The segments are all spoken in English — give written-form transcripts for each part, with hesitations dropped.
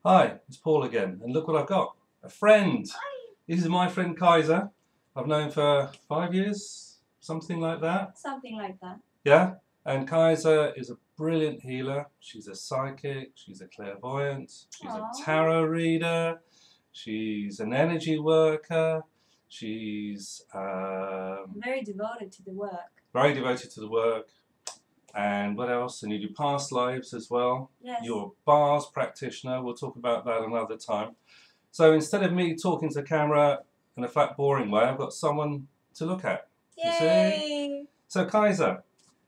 Hi, it's Paul again, and look what I've got. A friend. Hi. This is my friend Kajsa. I've known for 5 years, something like that. Something like that. Yeah? And Kajsa is a brilliant healer. She's a psychic, she's a clairvoyant, she's Aww. a tarot reader, she's an energy worker, she's Very devoted to the work. very devoted to the work. And what else? And you do past lives as well. Yes. You're a bars practitioner. We'll talk about that another time. So instead of me talking to camera in a flat, boring way, I've got someone to look at. Yay! You see? So Kajsa,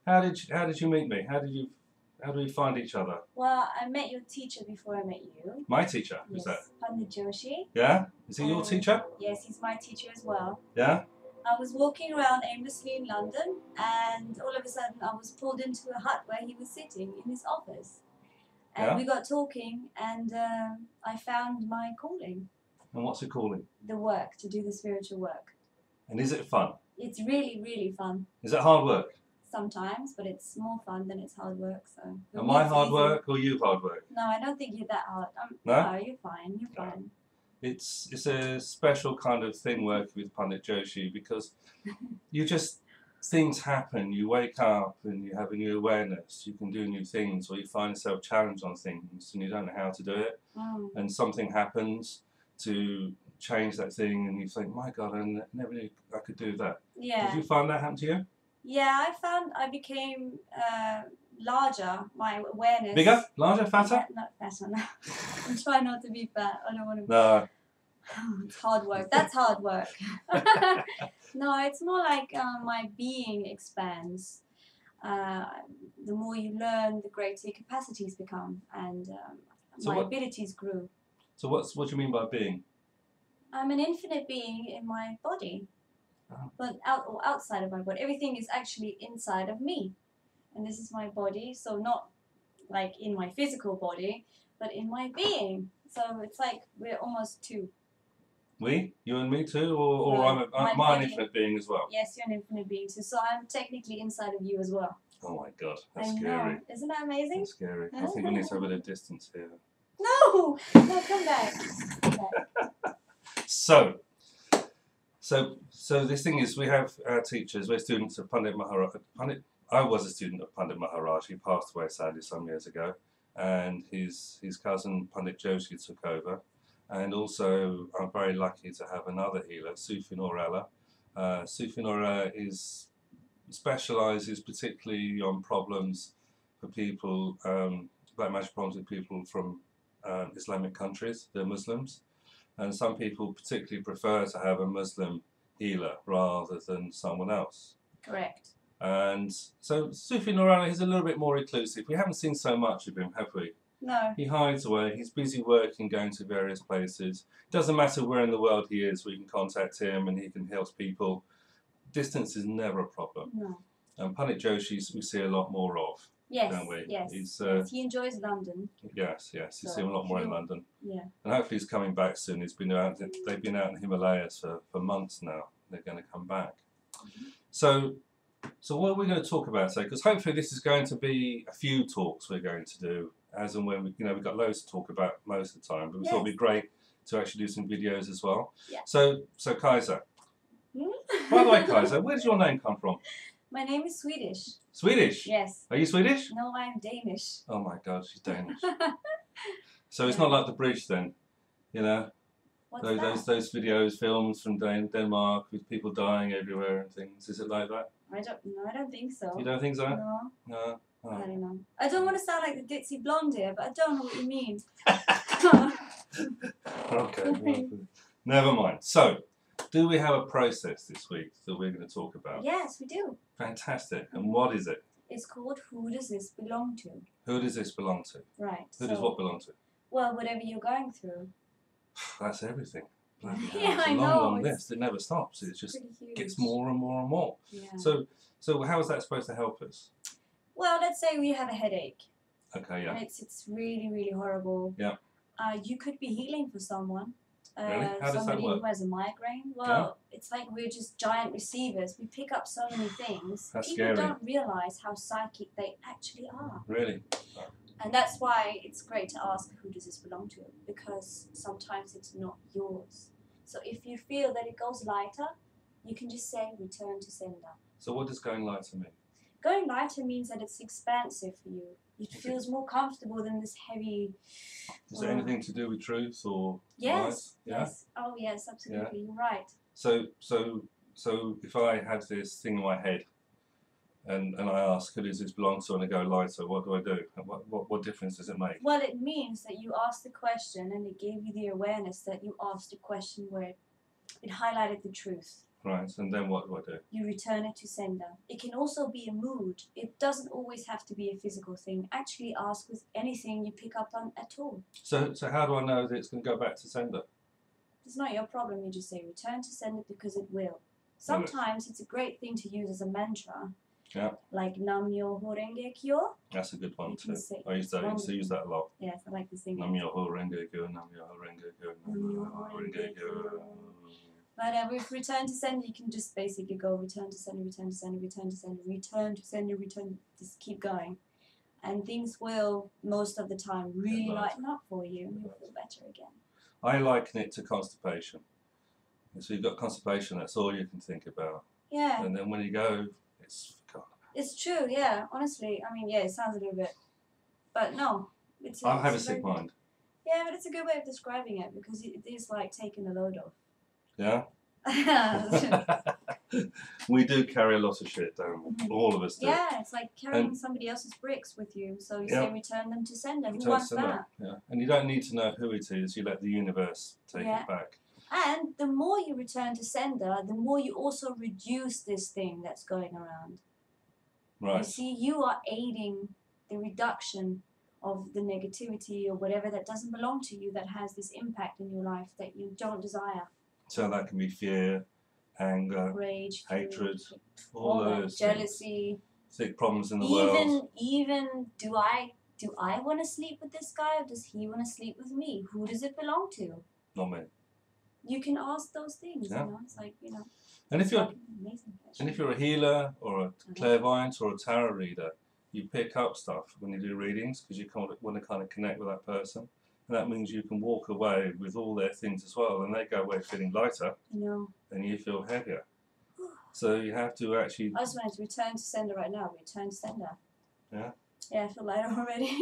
how did you meet me? How did we find each other? Well, I met your teacher before I met you. My teacher? Yes. Who's that? Pandit Joshi. Yeah? Is he your teacher? Yes, he's my teacher as well. Yeah? I was walking around aimlessly in London, and all of a sudden I was pulled into a hut where he was sitting in his office. And we got talking, and I found my calling. And what's your calling? The work, to do the spiritual work. And is it fun? It's really, really fun. Is it hard work? Sometimes, but it's more fun than it's hard work. So. Am I hard work or you hard work? No, I don't think you're that hard. No? No, you're fine. You're fine. It's a special kind of thing working with Pandit Joshi because things happen. You wake up and you have a new awareness. You can do new things, or you find yourself challenged on things and you don't know how to do it. And something happens to change that thing, and you think, "My God, I never knew I could do that." Yeah. Did you find that happen to you? Yeah, I found I became larger. My awareness. Bigger, larger, fatter? Not fatter. No. I'm trying not to be fat. I don't want to. No. It's hard work. That's hard work. No, it's more like my being expands. The more you learn, the greater your capacities become, and my abilities grew. So what do you mean by being? I'm an infinite being in my body, but outside of my body. Everything is actually inside of me, and this is my body. So not like in my physical body, but in my being. So it's like we're almost two. We? You and me too? Or No, I'm an infinite being as well? Yes, you're an infinite being too. So I'm technically inside of you as well. Oh my God, that's I scary. Know. Isn't that amazing? That's scary. I think we need to have a bit of distance here. No! No, come back. So this thing is, we have our teachers, we're students of Pandit Maharaj. I was a student of Pandit Maharaj. He passed away sadly some years ago, and his cousin Pandit Joshi took over. And also, I'm very lucky to have another healer, Sufi Norella. Sufi Norella specialises particularly on problems for people, black magic problems with people from Islamic countries. They're Muslims, and some people particularly prefer to have a Muslim healer rather than someone else. Correct. And so Sufi Norella is a little bit more reclusive. We haven't seen so much of him, have we? No. He hides away. He's busy working, going to various places. Doesn't matter where in the world he is, we can contact him and he can help people. Distance is never a problem. No. And Pandit Joshi we see a lot more of, yes, don't we? Yes, yes. He enjoys London. Yes. You see him a lot more in London. Yeah. And hopefully he's coming back soon. They've been out in the Himalayas for months now. They're going to come back. So what are we going to talk about today? Because hopefully this is going to be a few talks we're going to do, as and when we've got loads to talk about most of the time, but we thought it'd be great to actually do some videos as well. Yeah. So Kajsa. By the way, Kajsa, where does your name come from? My name is Swedish. Swedish? Yes. Are you Swedish? No, I'm Danish. Oh my God, she's Danish. So it's not like the bridge then, you know? What's those videos, films from Denmark with people dying everywhere and things. Is it like that? I don't think so. You don't think so? No. No. Oh. I don't know. I don't want to sound like the ditzy blonde here, but I don't know what you mean. Okay. Never mind. So, do we have a process this week that we're going to talk about? Yes, we do. Fantastic. And what is it? It's called Who Does This Belong To? Who does this belong to? Right. Who does what belong to? Well, whatever you're going through. That's everything. Yeah, it's a I know. long list. It never stops. It just gets more and more and more. Yeah. So how is that supposed to help us? Well, let's say we have a headache. Okay, yeah. And it's really, really horrible. Yeah. You could be healing for someone. Really? How does somebody that work? who has a migraine. Well, it's like we're just giant receivers. We pick up so many things. That's People scary. don't realise how psychic they actually are. Really? And that's why it's great to ask, who does this belong to? Because sometimes it's not yours. So if you feel that it goes lighter, you can just say, return to sender. So what does going lighter mean? Going lighter means that it's expansive for you. It feels more comfortable than this heavy. Is it anything to do with truth or Yes, light? Yeah? yes. Oh, yes, absolutely. You're right. So if I had this thing in my head, and I ask, who does this belong to, and I go lighter, what do I do? What difference does it make? Well, it means that you asked the question, and it gave you the awareness that you asked a question where it highlighted the truth. Right, and then what do I do? You return it to sender. It can also be a mood. It doesn't always have to be a physical thing. Actually ask with anything you pick up on at all. So how do I know that it's going to go back to sender? It's not your problem. You just say return to sender because it will. Sometimes it's a great thing to use as a mantra. Yeah. Like Nam Myoho Renge Kyo. That's a good one You too. can say I used to use that a lot. Yes, I like to sing Nam it. Myoho Renge Kyo, Nam Myoho Renge Kyo, Nam Myoho Renge Kyo. But with return to sender, you can just basically go return to sender, return to sender, return to sender, return to sender, return. Just keep going, and things will most of the time really lighten up for you, and you'll feel better again. I liken it to constipation. So you've got constipation. That's all you can think about. Yeah. And then when you go, it's forgotten. It's true. Yeah. Honestly, I mean, yeah, it sounds a little bit, but no, I have a sick mind. Yeah, but it's a good way of describing it because it is like taking a load off. Yeah. We do carry a lot of shit down. All of us do. Yeah, it's like carrying somebody else's bricks with you. So you say return them to sender. Who wants that? Yeah. And you don't need to know who it is. You let the universe take it back. And the more you return to sender, the more you also reduce this thing that's going around. Right. You see, you are aiding the reduction of the negativity or whatever that doesn't belong to you that has this impact in your life that you don't desire. So that can be fear, anger, rage, hatred, fear, all those jealousy, sick problems in the world. Even do I want to sleep with this guy or does he want to sleep with me? Who does it belong to? Not me. You can ask those things. Yeah. You know, it's like And if you're amazing a healer or a clairvoyant or a tarot reader, you pick up stuff when you do readings because you want to kind of connect with that person. And that means you can walk away with all their things as well, and they go away feeling lighter, and you feel heavier. So you have to actually. I just wanted to return to sender right now. Return to sender. Yeah. Yeah, I feel lighter already.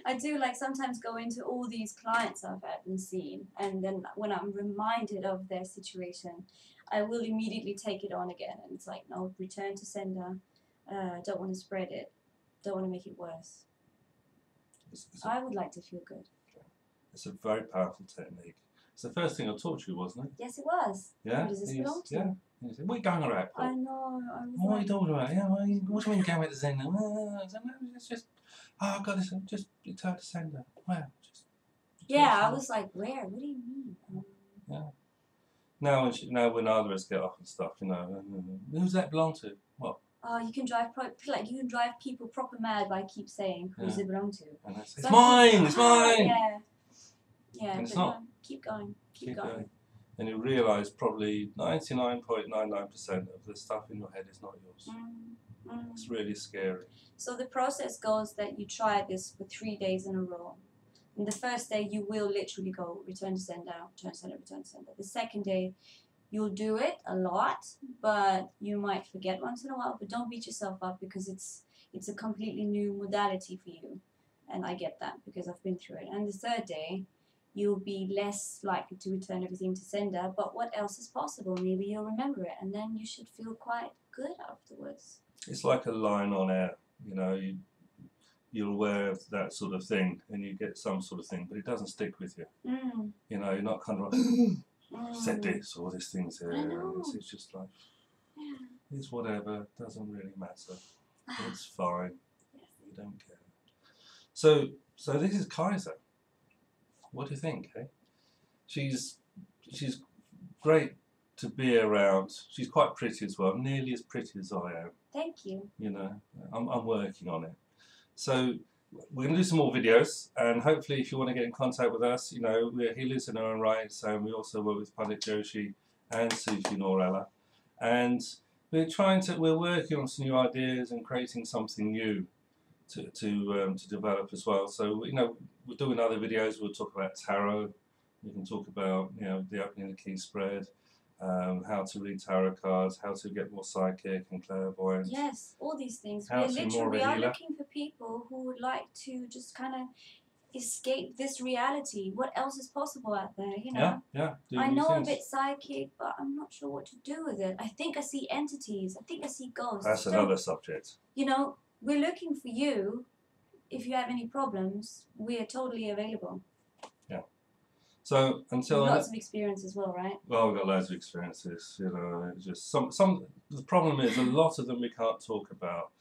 I do sometimes go into all these clients I've had and seen, and then when I'm reminded of their situation, I will immediately take it on again, and it's like, no, return to sender. Don't want to spread it. Don't want to make it worse. I would like to feel good. It's a very powerful technique. It's the first thing I taught you, wasn't it? Yes, it was. Yeah. Who does this belong to? Yeah. You said, what are you going around for? I know. What are you talking about? Yeah, what do you mean going with the sender? It's just, I've got this, just return to sender. Wow. Yeah, I was like, where? What do you mean? Yeah. Now when others get off and stuff, who's that belong to? What? Oh, you can drive people proper mad by keep saying, who does it belong to? And I say, it's mine, it's mine. Yeah. Yeah, and it's not. No, keep going. Keep going. And you realise probably 99.99% of the stuff in your head is not yours. It's really scary. So the process goes that you try this for 3 days in a row. And the first day you will literally go return to sender, return to sender, return to sender. The second day you'll do it a lot, but you might forget once in a while. But don't beat yourself up because it's a completely new modality for you. And I get that because I've been through it. And the third day, you'll be less likely to return everything to sender. But what else is possible? Maybe you'll remember it. And then you should feel quite good afterwards. It's like a line on air. You're aware of that sort of thing and you get some sort of thing, but it doesn't stick with you. You're not kind of like, said this or this thing's here. It's just like, it's whatever, doesn't really matter. It's fine. You don't care. So this is Kajsa. What do you think, eh? She's great to be around. She's quite pretty as well, nearly as pretty as I am. Thank you. I'm working on it. So we're going to do some more videos, and hopefully if you want to get in contact with us, we're healers in our own right, so we also work with Pandit Joshi and Sufi Norella, and we're working on some new ideas and creating something new to develop as well. So you know, we're doing other videos. We'll talk about tarot. We can talk about, you know, the opening the key spread, how to read tarot cards, how to get more psychic and clairvoyant. Yes, all these things. How to be more of a We are healer. looking for people who would like to just kind of escape this reality. What else is possible out there, you know? Yeah. I know a bit psychic, but I'm not sure what to do with it. I think I see entities. I think I see ghosts. That's another subject. You know, we're looking for you. If you have any problems, we are totally available. Yeah. So until lots of experience as well, right? Well, we've got loads of experiences. You know, it's just some. The problem is a lot of them we can't talk about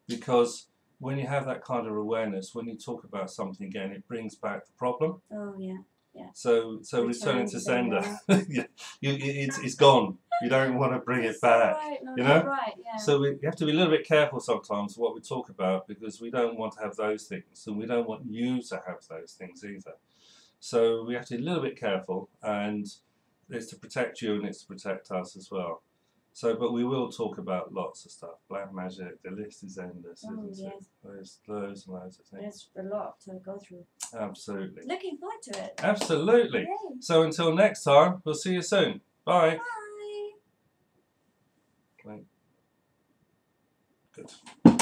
because when you have that kind of awareness, when you talk about something again, it brings back the problem. Oh yeah, yeah. So returning to sender, yeah, it's gone. You don't want to bring it back. Right. No, you know. Right. Yeah. So we have to be a little bit careful sometimes what we talk about because we don't want to have those things, and we don't want you to have those things either. So we have to be a little bit careful, and it's to protect you and it's to protect us as well. So, but we will talk about lots of stuff. Black magic, the list is endless, isn't it? There's loads and loads of things. There's a lot to go through. Absolutely. Looking forward to it. Absolutely. Yay. So until next time, we'll see you soon. Bye. Bye. Good.